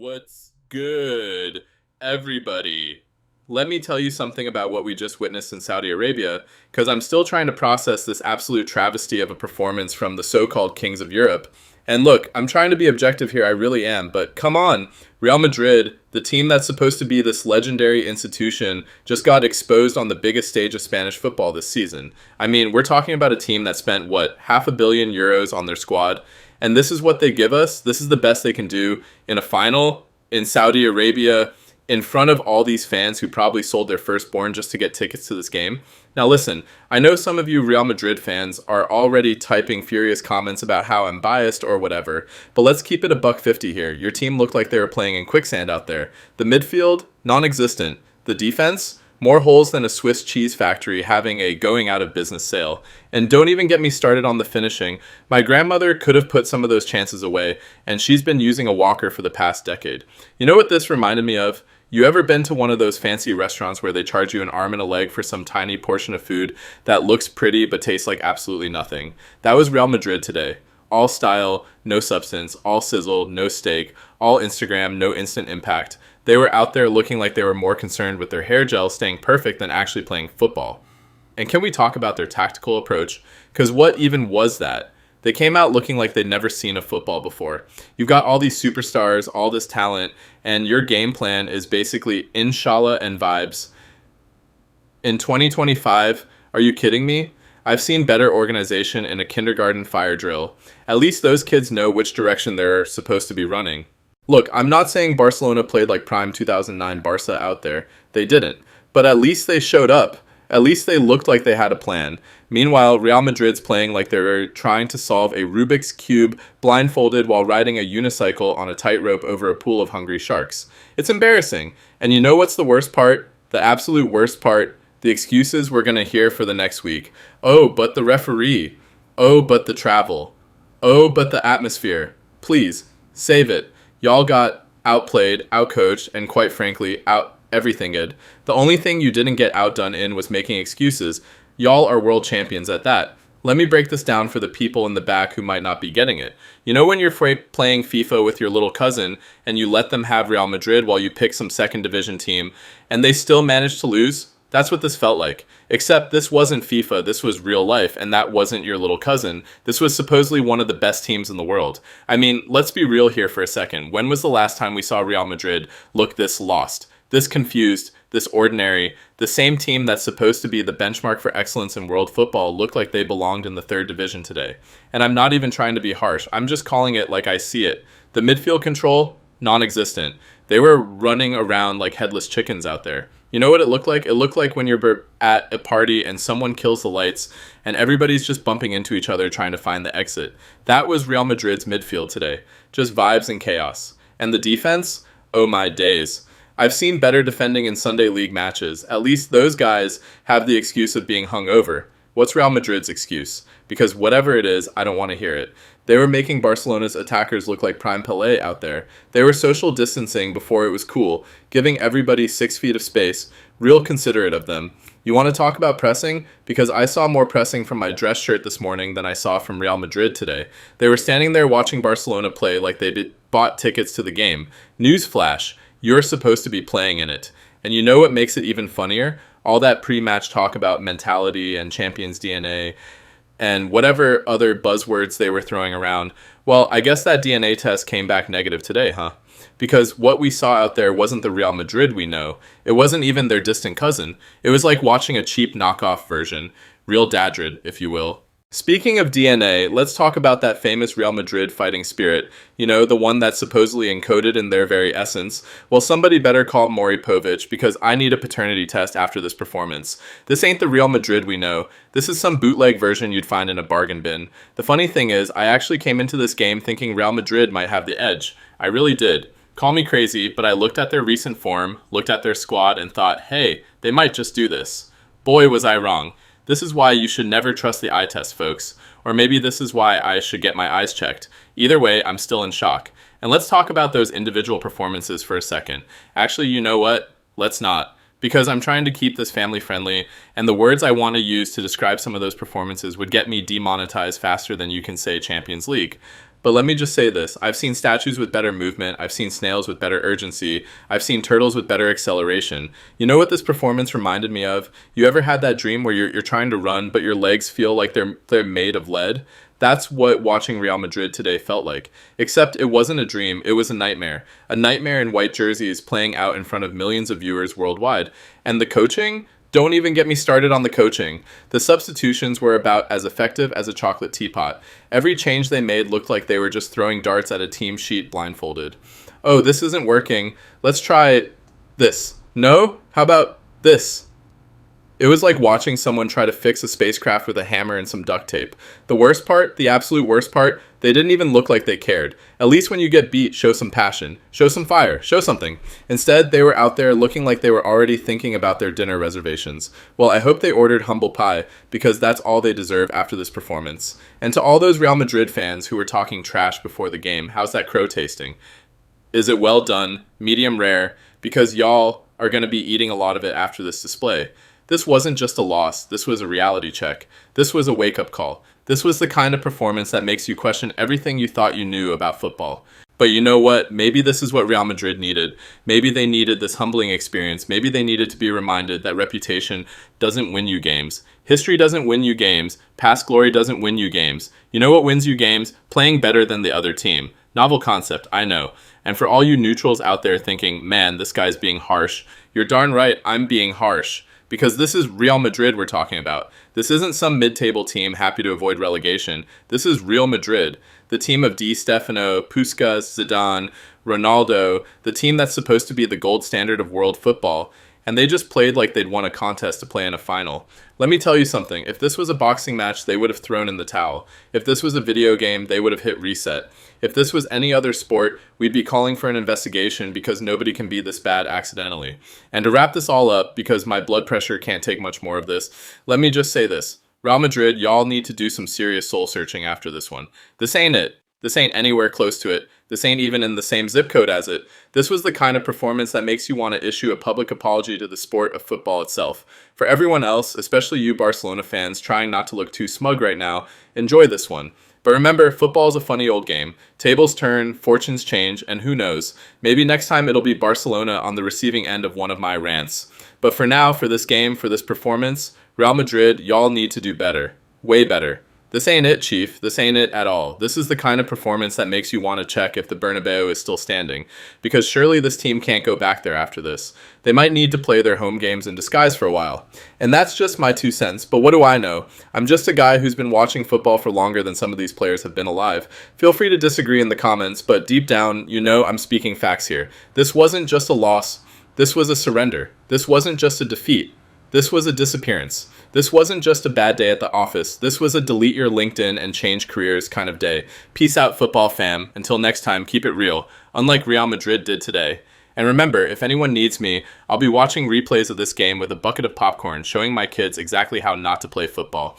What's good, everybody? Let me tell you something about what we just witnessed in Saudi Arabia, because I'm still trying to process this absolute travesty of a performance from the so-called kings of Europe. And look, I'm trying to be objective here, I really am, but come on, Real Madrid, the team that's supposed to be this legendary institution, just got exposed on the biggest stage of Spanish football this season. I mean, we're talking about a team that spent, €500 million on their squad, and this is what they give us. This is the best they can do in a final in Saudi Arabia in front of all these fans who probably sold their firstborn just to get tickets to this game. Now listen, I know some of you Real Madrid fans are already typing furious comments about how I'm biased or whatever, but let's keep it a $1.50 here. Your team looked like they were playing in quicksand out there. The midfield, non-existent. The defense, more holes than a Swiss cheese factory having a going out of business sale. And don't even get me started on the finishing. My grandmother could have put some of those chances away, and she's been using a walker for the past decade. You know what this reminded me of? You ever been to one of those fancy restaurants where they charge you an arm and a leg for some tiny portion of food that looks pretty but tastes like absolutely nothing? That was Real Madrid today. All style, no substance, all sizzle, no steak, all Instagram, no instant impact. They were out there looking like they were more concerned with their hair gel staying perfect than actually playing football. And can we talk about their tactical approach? Because what even was that? They came out looking like they'd never seen a football before. You've got all these superstars, all this talent, and your game plan is basically inshallah and vibes. In 2025, are you kidding me? I've seen better organization in a kindergarten fire drill. At least those kids know which direction they're supposed to be running. Look, I'm not saying Barcelona played like prime 2009 Barca out there. They didn't. But at least they showed up. At least they looked like they had a plan. Meanwhile, Real Madrid's playing like they're trying to solve a Rubik's Cube blindfolded while riding a unicycle on a tightrope over a pool of hungry sharks. It's embarrassing. And you know what's the worst part? The absolute worst part? The excuses we're going to hear for the next week. Oh, but the referee. Oh, but the travel. Oh, but the atmosphere. Please, save it. Y'all got outplayed, outcoached, and quite frankly, out everything good. The only thing you didn't get outdone in was making excuses. Y'all are world champions at that. Let me break this down for the people in the back who might not be getting it. You know when you're playing FIFA with your little cousin and you let them have Real Madrid while you pick some second division team and they still manage to lose? That's what this felt like. Except this wasn't FIFA, this was real life, and that wasn't your little cousin. This was supposedly one of the best teams in the world. I mean, let's be real here for a second. When was the last time we saw Real Madrid look this lost, this confused, this ordinary? The same team that's supposed to be the benchmark for excellence in world football looked like they belonged in the third division today. And I'm not even trying to be harsh. I'm just calling it like I see it. The midfield control, non-existent. They were running around like headless chickens out there. You know what it looked like? It looked like when you're at a party and someone kills the lights and everybody's just bumping into each other trying to find the exit. That was Real Madrid's midfield today. Just vibes and chaos. And the defense? Oh my days. I've seen better defending in Sunday league matches. At least those guys have the excuse of being hungover. What's Real Madrid's excuse? Because whatever it is, I don't want to hear it. They were making Barcelona's attackers look like prime Pelé out there. They were social distancing before it was cool, giving everybody 6 feet of space. Real considerate of them. You want to talk about pressing? Because I saw more pressing from my dress shirt this morning than I saw from Real Madrid today. They were standing there watching Barcelona play like they bought tickets to the game. Newsflash, you're supposed to be playing in it. And you know what makes it even funnier? All that pre-match talk about mentality and champions DNA and whatever other buzzwords they were throwing around. Well, I guess that DNA test came back negative today, huh? Because what we saw out there wasn't the Real Madrid we know. It wasn't even their distant cousin. It was like watching a cheap knockoff version. Real Dadrid, if you will. Speaking of DNA, let's talk about that famous Real Madrid fighting spirit. You know, the one that's supposedly encoded in their very essence. Well, somebody better call Maury Povich because I need a paternity test after this performance. This ain't the Real Madrid we know. This is some bootleg version you'd find in a bargain bin. The funny thing is, I actually came into this game thinking Real Madrid might have the edge. I really did. Call me crazy, but I looked at their recent form, looked at their squad, and thought, hey, they might just do this. Boy, was I wrong. This is why you should never trust the eye test, folks. Or maybe this is why I should get my eyes checked. Either way, I'm still in shock. And let's talk about those individual performances for a second. Actually, you know what? Let's not. Because I'm trying to keep this family friendly, and the words I want to use to describe some of those performances would get me demonetized faster than you can say Champions League. But let me just say this. I've seen statues with better movement. I've seen snails with better urgency. I've seen turtles with better acceleration. You know what this performance reminded me of? You ever had that dream where you're trying to run, but your legs feel like they're made of lead? That's what watching Real Madrid today felt like. Except it wasn't a dream, it was a nightmare. A nightmare in white jerseys playing out in front of millions of viewers worldwide. And the coaching? Don't even get me started on the coaching. The substitutions were about as effective as a chocolate teapot. Every change they made looked like they were just throwing darts at a team sheet blindfolded. Oh, this isn't working. Let's try this. No? How about this? It was like watching someone try to fix a spacecraft with a hammer and some duct tape. The worst part, the absolute worst part, they didn't even look like they cared. At least when you get beat, show some passion. Show some fire. Show something. Instead, they were out there looking like they were already thinking about their dinner reservations. Well, I hope they ordered humble pie, because that's all they deserve after this performance. And to all those Real Madrid fans who were talking trash before the game, how's that crow tasting? Is it well done? Medium rare? Because y'all are going to be eating a lot of it after this display. This wasn't just a loss, this was a reality check. This was a wake-up call. This was the kind of performance that makes you question everything you thought you knew about football. But you know what? Maybe this is what Real Madrid needed. Maybe they needed this humbling experience. Maybe they needed to be reminded that reputation doesn't win you games. History doesn't win you games. Past glory doesn't win you games. You know what wins you games? Playing better than the other team. Novel concept, I know. And for all you neutrals out there thinking, man, this guy's being harsh, you're darn right, I'm being harsh. Because this is Real Madrid we're talking about. This isn't some mid-table team happy to avoid relegation. This is Real Madrid, the team of Di Stefano, Puskas, Zidane, Ronaldo, the team that's supposed to be the gold standard of world football. And they just played like they'd won a contest to play in a final. Let me tell you something. If this was a boxing match, they would have thrown in the towel. If this was a video game, they would have hit reset. If this was any other sport, we'd be calling for an investigation because nobody can be this bad accidentally. And to wrap this all up, because my blood pressure can't take much more of this, let me just say this. Real Madrid, y'all need to do some serious soul searching after this one. This ain't it. This ain't anywhere close to it. This ain't even in the same zip code as it. This was the kind of performance that makes you want to issue a public apology to the sport of football itself. For everyone else, especially you Barcelona fans trying not to look too smug right now, enjoy this one. But remember, football is a funny old game. Tables turn, fortunes change, and who knows, maybe next time it'll be Barcelona on the receiving end of one of my rants. But for now, for this game, for this performance, Real Madrid, y'all need to do better. Way better. This ain't it, Chief. This ain't it at all. This is the kind of performance that makes you want to check if the Bernabeu is still standing. Because surely this team can't go back there after this. They might need to play their home games in disguise for a while. And that's just my 2 cents, but what do I know? I'm just a guy who's been watching football for longer than some of these players have been alive. Feel free to disagree in the comments, but deep down, you know I'm speaking facts here. This wasn't just a loss. This was a surrender. This wasn't just a defeat. This was a disappearance. This wasn't just a bad day at the office. This was a delete your LinkedIn and change careers kind of day. Peace out, football fam. Until next time, keep it real, unlike Real Madrid did today. And remember, if anyone needs me, I'll be watching replays of this game with a bucket of popcorn, showing my kids exactly how not to play football.